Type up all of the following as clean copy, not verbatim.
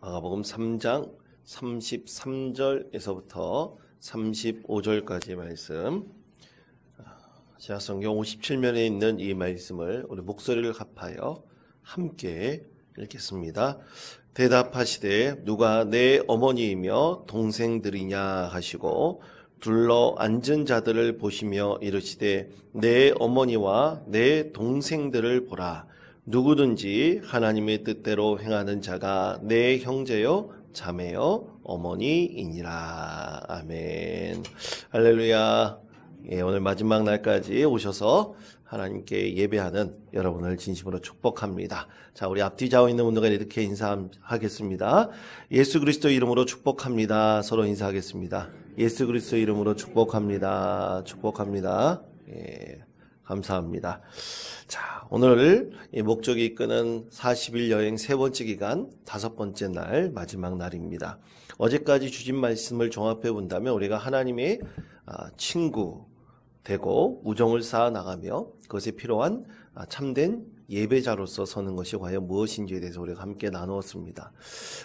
마가복음 3장 33절에서부터 35절까지의 말씀, 제가 성경 57면에 있는 이 말씀을 우리 목소리를 합하여 함께 읽겠습니다. 대답하시되 누가 내 어머니이며 동생들이냐 하시고 둘러 앉은 자들을 보시며 이르시되 내 어머니와 내 동생들을 보라. 누구든지 하나님의 뜻대로 행하는 자가 내 형제요 자매요 어머니이니라. 아멘. 할렐루야. 오늘 마지막 날까지 오셔서 하나님께 예배하는 여러분을 진심으로 축복합니다. 자, 우리 앞뒤 좌우 있는 분들과 이렇게 인사하겠습니다. 예수 그리스도 이름으로 축복합니다. 서로 인사하겠습니다. 예수 그리스도 이름으로 축복합니다. 축복합니다. 감사합니다. 자, 오늘 목적이 이끄는 40일 여행 세 번째 기간 5번째 날, 마지막 날입니다. 어제까지 주신 말씀을 종합해 본다면 우리가 하나님의 친구 되고 우정을 쌓아 나가며 그것에 필요한 참된 예배자로서 서는 것이 과연 무엇인지에 대해서 우리가 함께 나누었습니다.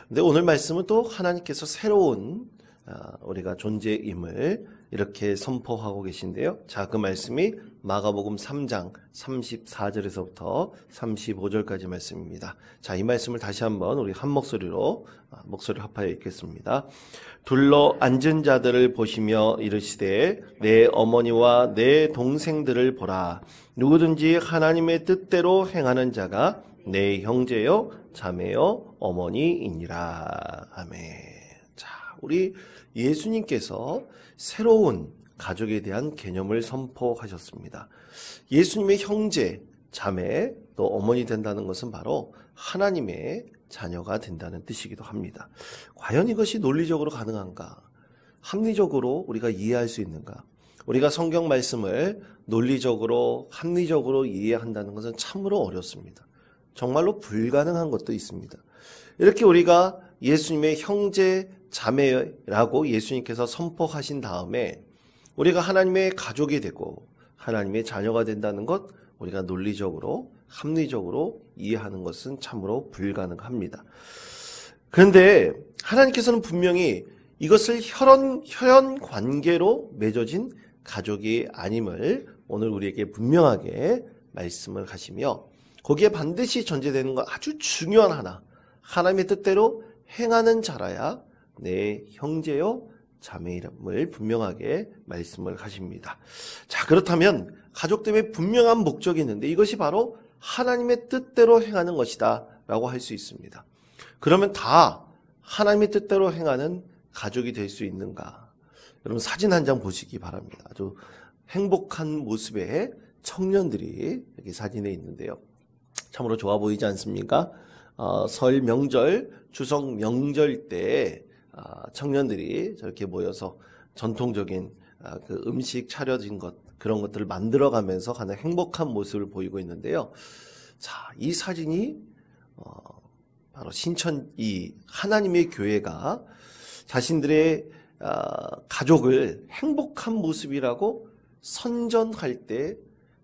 근데 오늘 말씀은 또 하나님께서 새로운 우리가 존재임을 이렇게 선포하고 계신데요. 자, 그 말씀이 마가복음 3장 34절에서부터 35절까지 말씀입니다. 자, 이 말씀을 다시 한번 우리 한 목소리로 목소리를 합하여 읽겠습니다. 둘러 앉은 자들을 보시며 이르시되 내 어머니와 내 동생들을 보라. 누구든지 하나님의 뜻대로 행하는 자가 내 형제요 자매요 어머니이니라. 아멘. 자, 우리 예수님께서 새로운 가족에 대한 개념을 선포하셨습니다. 예수님의 형제, 자매, 또 어머니 된다는 것은 바로 하나님의 자녀가 된다는 뜻이기도 합니다. 과연 이것이 논리적으로 가능한가? 합리적으로 우리가 이해할 수 있는가? 우리가 성경 말씀을 논리적으로, 합리적으로 이해한다는 것은 참으로 어렵습니다. 정말로 불가능한 것도 있습니다. 이렇게 우리가 예수님의 형제, 자매라고 예수님께서 선포하신 다음에 우리가 하나님의 가족이 되고 하나님의 자녀가 된다는 것, 우리가 논리적으로, 합리적으로 이해하는 것은 참으로 불가능합니다. 그런데 하나님께서는 분명히 이것을 혈연 관계로 맺어진 가족이 아님을 오늘 우리에게 분명하게 말씀을 하시며 거기에 반드시 전제되는 건 아주 중요한 하나, 하나님의 뜻대로 행하는 자라야 내 형제요 자매임을 분명하게 말씀을 하십니다. 자, 그렇다면 가족 때문에 분명한 목적이 있는데 이것이 바로 하나님의 뜻대로 행하는 것이다 라고 할 수 있습니다. 그러면 다 하나님의 뜻대로 행하는 가족이 될 수 있는가? 여러분 사진 한 장 보시기 바랍니다. 아주 행복한 모습의 청년들이 여기 사진에 있는데요. 참으로 좋아 보이지 않습니까? 설 명절, 추석 명절 때 청년들이 저렇게 모여서 전통적인 그 음식 차려진 것, 그런 것들을 만들어가면서 가장 행복한 모습을 보이고 있는데요. 자, 이 사진이 바로 신천 이 하나님의 교회가 자신들의 가족을 행복한 모습이라고 선전할 때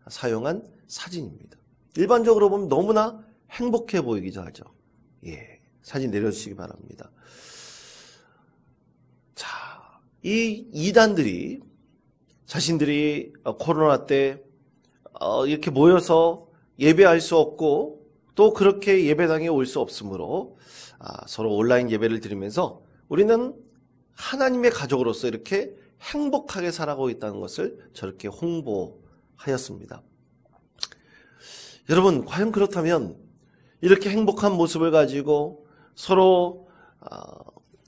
사용한 사진입니다. 일반적으로 보면 너무나 행복해 보이기도 하죠. 예, 사진 내려주시기 바랍니다. 자, 이 이단들이 자신들이 코로나 때 이렇게 모여서 예배할 수 없고 또 그렇게 예배당에 올 수 없으므로 서로 온라인 예배를 드리면서 우리는 하나님의 가족으로서 이렇게 행복하게 살아가고 있다는 것을 저렇게 홍보하였습니다. 여러분, 과연 그렇다면 이렇게 행복한 모습을 가지고 서로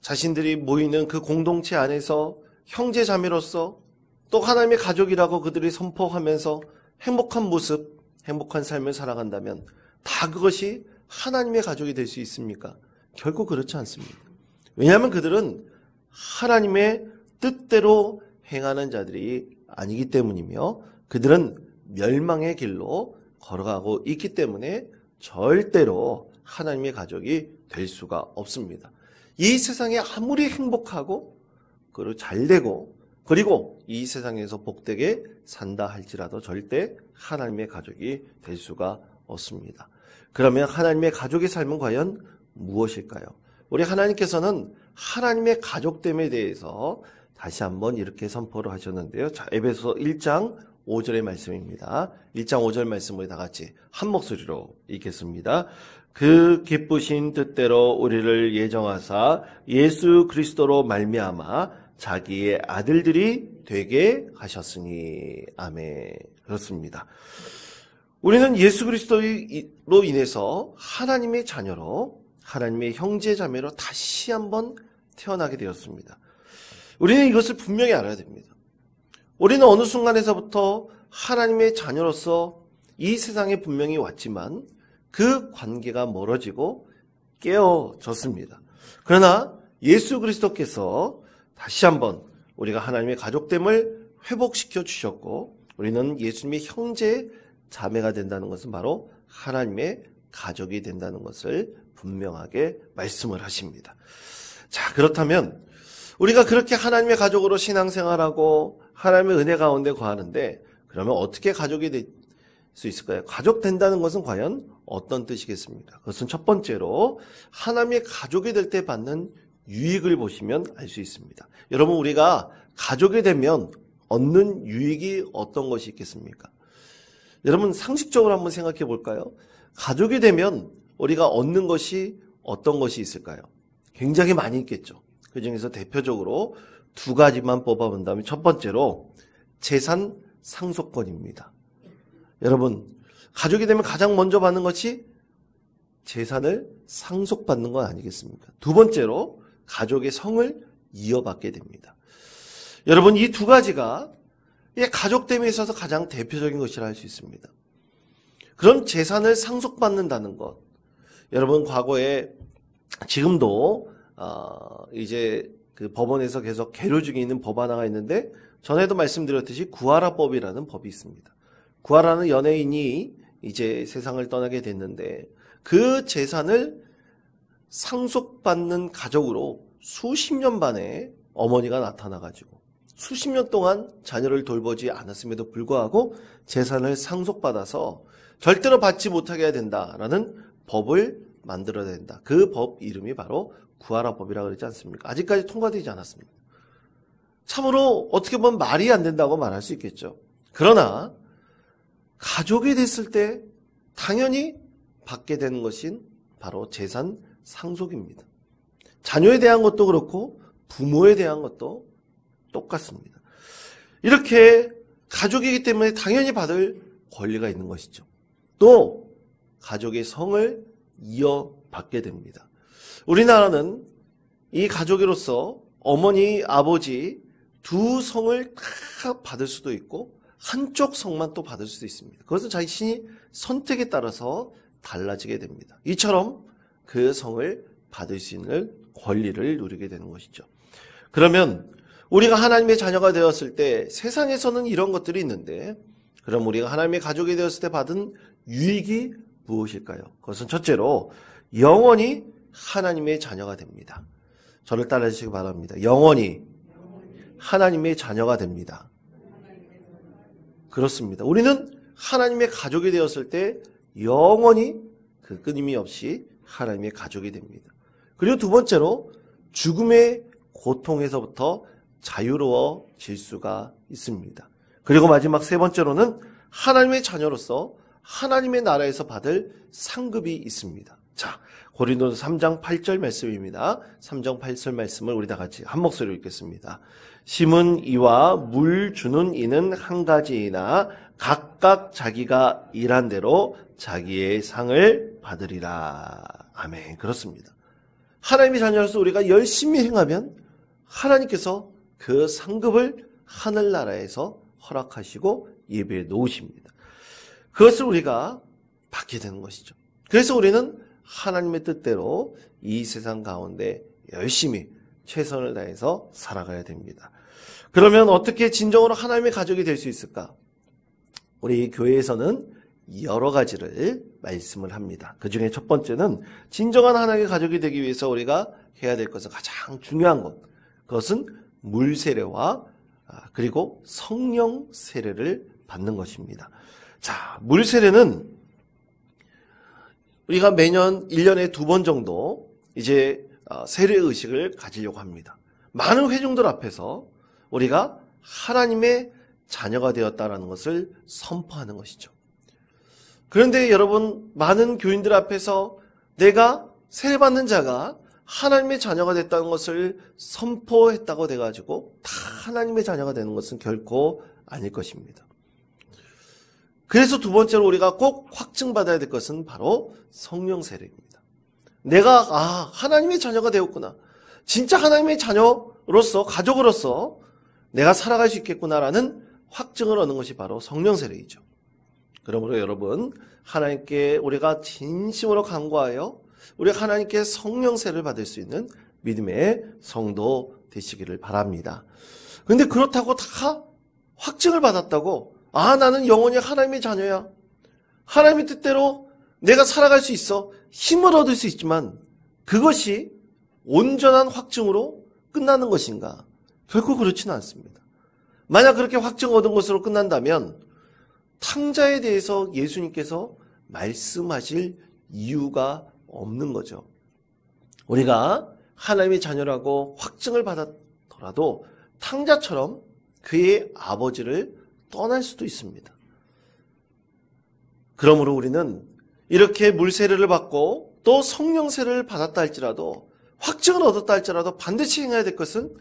자신들이 모이는 그 공동체 안에서 형제 자매로서 또 하나님의 가족이라고 그들이 선포하면서 행복한 모습, 행복한 삶을 살아간다면 다 그것이 하나님의 가족이 될 수 있습니까? 결코 그렇지 않습니다. 왜냐하면 그들은 하나님의 뜻대로 행하는 자들이 아니기 때문이며 그들은 멸망의 길로 걸어가고 있기 때문에 절대로 하나님의 가족이 될 수가 없습니다. 이 세상에 아무리 행복하고 그리고 잘되고 그리고 이 세상에서 복되게 산다 할지라도 절대 하나님의 가족이 될 수가 없습니다. 그러면 하나님의 가족의 삶은 과연 무엇일까요? 우리 하나님께서는 하나님의 가족됨에 대해서 다시 한번 이렇게 선포를 하셨는데요. 자, 에베소 1장 5절의 말씀입니다. 1장 5절 말씀을 다 같이 한 목소리로 읽겠습니다. 그 기쁘신 뜻대로 우리를 예정하사 예수 그리스도로 말미암아 자기의 아들들이 되게 하셨으니. 아멘. 그렇습니다. 우리는 예수 그리스도로 인해서 하나님의 자녀로, 하나님의 형제 자매로 다시 한번 태어나게 되었습니다. 우리는 이것을 분명히 알아야 됩니다. 우리는 어느 순간에서부터 하나님의 자녀로서 이 세상에 분명히 왔지만 그 관계가 멀어지고 깨어졌습니다. 그러나 예수 그리스도께서 다시 한번 우리가 하나님의 가족됨을 회복시켜 주셨고, 우리는 예수님의 형제 자매가 된다는 것은 바로 하나님의 가족이 된다는 것을 분명하게 말씀을 하십니다. 자, 그렇다면 우리가 그렇게 하나님의 가족으로 신앙생활하고 하나님의 은혜 가운데 거하는데, 그러면 어떻게 가족이 될 수 있을까요? 가족 된다는 것은 과연 어떤 뜻이겠습니까? 그것은 첫 번째로 하나님의 가족이 될 때 받는 유익을 보시면 알 수 있습니다. 여러분, 우리가 가족이 되면 얻는 유익이 어떤 것이 있겠습니까? 여러분, 상식적으로 한번 생각해 볼까요? 가족이 되면 우리가 얻는 것이 어떤 것이 있을까요? 굉장히 많이 있겠죠. 그 중에서 대표적으로 두 가지만 뽑아본다면, 첫 번째로 재산 상속권입니다. 여러분, 가족이 되면 가장 먼저 받는 것이 재산을 상속받는 건 아니겠습니까? 두 번째로 가족의 성을 이어받게 됩니다. 여러분, 이 두 가지가 가족됨에 있어서 가장 대표적인 것이라 할 수 있습니다. 그런 재산을 상속받는다는 것, 여러분, 과거에 지금도 이제 그 법원에서 계속 계류 중에 있는 법 하나가 있는데, 전에도 말씀드렸듯이 구하라법이라는 법이 있습니다. 구하라는 연예인이 이제 세상을 떠나게 됐는데, 그 재산을 상속받는 가족으로 수십 년 만에 어머니가 나타나가지고 수십 년 동안 자녀를 돌보지 않았음에도 불구하고 재산을 상속받아서 절대로 받지 못하게 해야 된다라는 법을 만들어야 된다. 그 법 이름이 바로 구하라법이라고 그러지 않습니까? 아직까지 통과되지 않았습니다. 참으로 어떻게 보면 말이 안 된다고 말할 수 있겠죠. 그러나 가족이 됐을 때 당연히 받게 되는 것인 바로 재산 상속입니다. 자녀에 대한 것도 그렇고 부모에 대한 것도 똑같습니다. 이렇게 가족이기 때문에 당연히 받을 권리가 있는 것이죠. 또 가족의 성을 이어받게 됩니다. 우리나라는 이 가족으로서 어머니, 아버지 두 성을 다 받을 수도 있고 한쪽 성만 또 받을 수도 있습니다. 그것은 자신이 선택에 따라서 달라지게 됩니다. 이처럼 그 성을 받을 수 있는 권리를 누리게 되는 것이죠. 그러면 우리가 하나님의 자녀가 되었을 때 세상에서는 이런 것들이 있는데, 그럼 우리가 하나님의 가족이 되었을 때 받은 유익이 무엇일까요? 그것은 첫째로 영원히 하나님의 자녀가 됩니다. 저를 따라 주시기 바랍니다. 영원히 하나님의 자녀가 됩니다. 그렇습니다. 우리는 하나님의 가족이 되었을 때 영원히 그 끊임이 없이 하나님의 가족이 됩니다. 그리고 두 번째로 죽음의 고통에서부터 자유로워질 수가 있습니다. 그리고 마지막 세 번째로는 하나님의 자녀로서 하나님의 나라에서 받을 상급이 있습니다. 자, 고린도서 3장 8절 말씀입니다. 3장 8절 말씀을 우리 다 같이 한 목소리로 읽겠습니다. 심은 이와 물 주는 이는 한 가지이나 각각 자기가 일한 대로 자기의 상을 받으리라. 아멘. 그렇습니다. 하나님의 자녀로서 우리가 열심히 행하면 하나님께서 그 상급을 하늘나라에서 허락하시고 예배에 놓으십니다. 그것을 우리가 받게 되는 것이죠. 그래서 우리는 하나님의 뜻대로 이 세상 가운데 열심히 최선을 다해서 살아가야 됩니다. 그러면 어떻게 진정으로 하나님의 가족이 될 수 있을까? 우리 교회에서는 여러 가지를 말씀을 합니다. 그 중에 첫 번째는 진정한 하나님의 가족이 되기 위해서 우리가 해야 될 것은 가장 중요한 것, 그것은 물 세례와 그리고 성령 세례를 받는 것입니다. 자, 물 세례는 우리가 매년 1년에 2번 정도 이제 세례의식을 가지려고 합니다. 많은 회중들 앞에서 우리가 하나님의 자녀가 되었다는 것을 선포하는 것이죠. 그런데 여러분, 많은 교인들 앞에서 내가 세례받는 자가 하나님의 자녀가 됐다는 것을 선포했다고 돼가지고 다 하나님의 자녀가 되는 것은 결코 아닐 것입니다. 그래서 두 번째로 우리가 꼭 확증받아야 될 것은 바로 성령 세례입니다. 내가 하나님의 자녀가 되었구나. 진짜 하나님의 자녀로서, 가족으로서 내가 살아갈 수 있겠구나라는 확증을 얻는 것이 바로 성령 세례이죠. 그러므로 여러분, 하나님께 우리가 진심으로 간구하여 우리가 하나님께 성령 세례를 받을 수 있는 믿음의 성도 되시기를 바랍니다. 그런데 그렇다고 다 확증을 받았다고 나는 영원히 하나님의 자녀야. 하나님의 뜻대로 내가 살아갈 수 있어. 힘을 얻을 수 있지만 그것이 온전한 확증으로 끝나는 것인가? 결코 그렇지는 않습니다. 만약 그렇게 확증 얻은 것으로 끝난다면 탕자에 대해서 예수님께서 말씀하실 이유가 없는 거죠. 우리가 하나님의 자녀라고 확증을 받았더라도 탕자처럼 그의 아버지를 떠날 수도 있습니다. 그러므로 우리는 이렇게 물세례를 받고 또 성령 세례를 받았다 할지라도 확증을 얻었다 할지라도 반드시 행해야 될 것은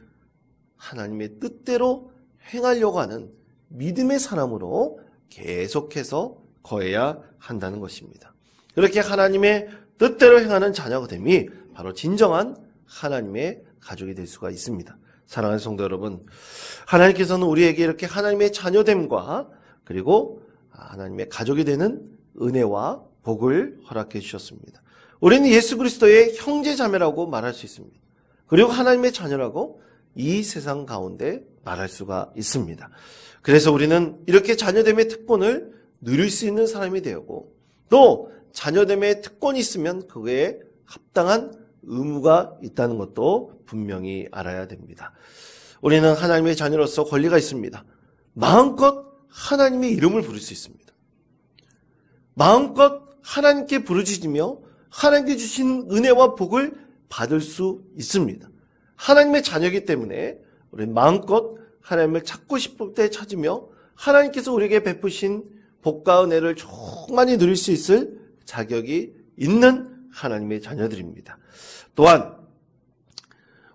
하나님의 뜻대로 행하려고 하는 믿음의 사람으로 계속해서 거해야 한다는 것입니다. 그렇게 하나님의 뜻대로 행하는 자녀가 됨이 바로 진정한 하나님의 가족이 될 수가 있습니다. 사랑하는 성도 여러분, 하나님께서는 우리에게 이렇게 하나님의 자녀됨과 그리고 하나님의 가족이 되는 은혜와 복을 허락해 주셨습니다. 우리는 예수 그리스도의 형제 자매라고 말할 수 있습니다. 그리고 하나님의 자녀라고 이 세상 가운데 말할 수가 있습니다. 그래서 우리는 이렇게 자녀됨의 특권을 누릴 수 있는 사람이 되고 또 자녀됨의 특권이 있으면 그거에 합당한 의무가 있다는 것도 분명히 알아야 됩니다. 우리는 하나님의 자녀로서 권리가 있습니다. 마음껏 하나님의 이름을 부를 수 있습니다. 마음껏 하나님께 부르짖으며 하나님께 주신 은혜와 복을 받을 수 있습니다. 하나님의 자녀이기 때문에 우리는 마음껏 하나님을 찾고 싶을 때 찾으며 하나님께서 우리에게 베푸신 복과 은혜를 충만히 누릴 수 있을 자격이 있는 하나님의 자녀들입니다. 또한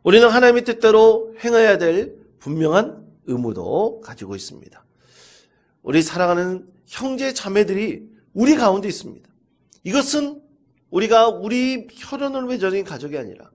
우리는 하나님의 뜻대로 행해야 될 분명한 의무도 가지고 있습니다. 우리 사랑하는 형제 자매들이 우리 가운데 있습니다. 이것은 우리가 우리 혈연을 맺어진 가족이 아니라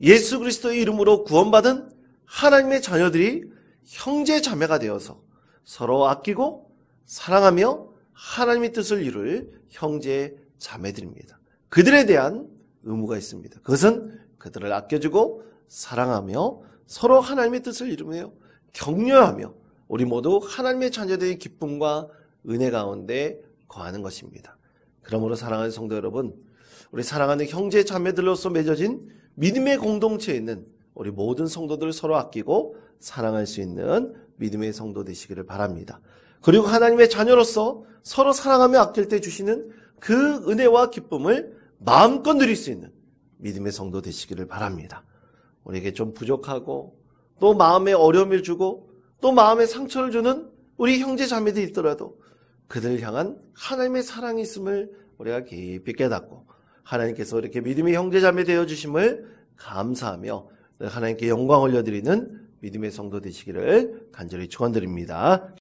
예수 그리스도의 이름으로 구원받은 하나님의 자녀들이 형제 자매가 되어서 서로 아끼고 사랑하며 하나님의 뜻을 이룰 형제 자매들입니다. 그들에 대한 의무가 있습니다. 그것은 그들을 아껴주고 사랑하며 서로 하나님의 뜻을 이루며 격려하며 우리 모두 하나님의 자녀들의 기쁨과 은혜 가운데 거하는 것입니다. 그러므로 사랑하는 성도 여러분, 우리 사랑하는 형제 자매들로서 맺어진 믿음의 공동체에 있는 우리 모든 성도들을 서로 아끼고 사랑할 수 있는 믿음의 성도 되시기를 바랍니다. 그리고 하나님의 자녀로서 서로 사랑하며 아낄 때 주시는 그 은혜와 기쁨을 마음껏 누릴 수 있는 믿음의 성도 되시기를 바랍니다. 우리에게 좀 부족하고 또 마음에 어려움을 주고 또 마음에 상처를 주는 우리 형제 자매들이 있더라도 그들을 향한 하나님의 사랑이 있음을 우리가 깊이 깨닫고 하나님께서 이렇게 믿음의 형제 자매 되어주심을 감사하며 하나님께 영광 올려드리는 믿음의 성도 되시기를 간절히 축원드립니다.